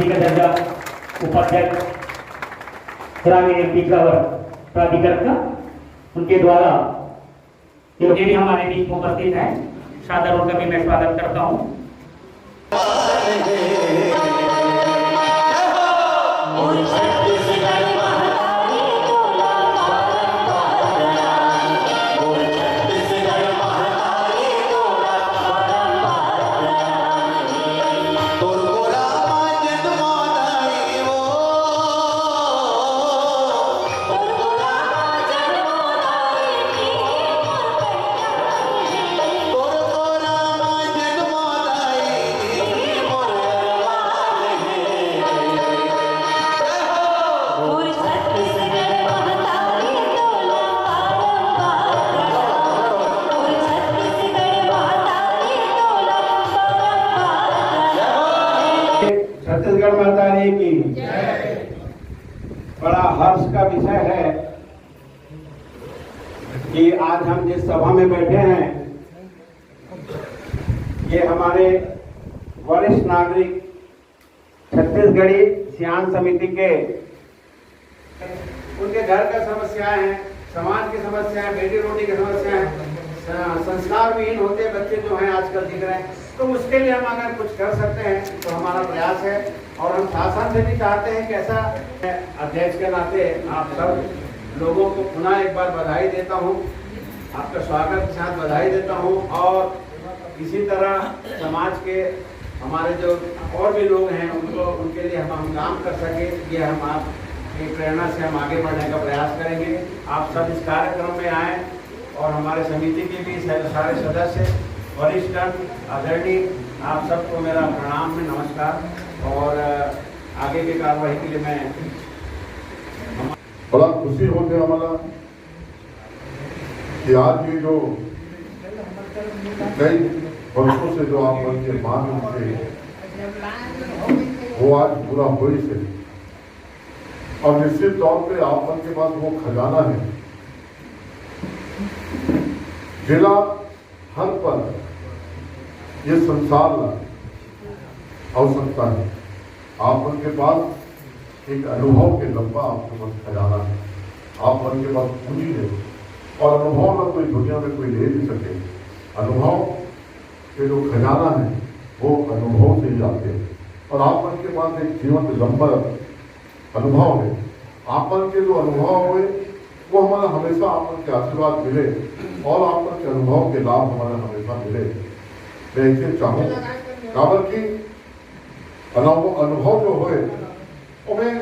समिति का दर्जा उपाध्यक्ष ग्रामीण विकास प्राधिकरण का, उनके द्वारा जो भी हमारे बीच में उपस्थित हैं, सादर उनका भी मैं स्वागत करता हूँ। छत्तीसगढ़ माता रानी की बड़ा हर्ष का विषय है कि आज हम जिस सभा में बैठे हैं, ये हमारे वरिष्ठ नागरिक छत्तीसगढ़ी सियान समिति के उनके घर का समस्याएं हैं, समाज की समस्याएं, बेटी रोटी की समस्याएं, संस्कार विहीन होते बच्चे जो हैं आजकल दिख रहे हैं, तो उसके लिए हम अगर कुछ कर सकते हैं तो हमारा प्रयास है। और हम शासन से भी चाहते हैं कि ऐसा, अध्यक्ष के नाते आप सब लोगों को पुनः एक बार बधाई देता हूं, आपका स्वागत के साथ बधाई देता हूं। और इसी तरह समाज के हमारे जो और भी लोग हैं उनके लिए हम काम कर सके, ये हम आपकी प्रेरणा से हम आगे बढ़ने का प्रयास करेंगे। आप सब इस कार्यक्रम में आए और हमारे समिति के भी सारे सदस्य, वरिष्ठ आदरणीय, आप सबको मेरा प्रणाम में नमस्कार। और आगे की कार्रवाई के लिए मैं बड़ा खुशी होते हमारा कि आज ये जो कई वर्षों से जो आप मन के मांग थे वो आज पूरा हो ही से, और निश्चित तौर पे आप मन के पास वो खजाना है, जिला हर पर ये संसार आवश्यकता है। आप उनके पास एक अनुभव के लंबा आपके पास खजाना है, आप उनके पास पूंजी है, और अनुभव ना कोई दुनिया में कोई ले नहीं सके। अनुभव के जो खजाना है वो अनुभव से ही आते हैं, और आप उनके पास एक जीवन लंबा अनुभव है। आप के जो अनुभव हुए वो हमारा हमेशा आप के आशीर्वाद मिले, और आपके अनुभव के लाभ हमारा हमेशा मिले। मैं इसे चाहूँ काबर की अनुभव जो हुए उनमें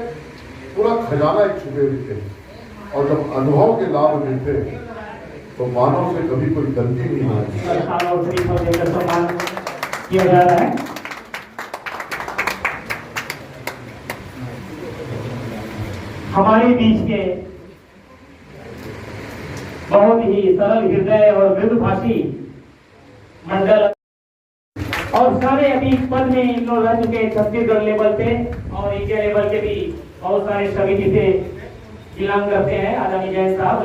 पूरा खजाना एक छुपे दिखे, और जब अनुभव के लाभ मिलते तो मानव से कभी कोई गलती नहीं होती। किया जा रहा है। हमारे बीच के बहुत ही सरल हृदय और मृदुभाषी मंडल और सारे अभी पद में इन लोग रह चुके छत्तीसगढ़ लेवल पे और इंडिया लेवल के भी बहुत सारे समिति से बिलोंग करते हैं। आदरणीय जैन साहब,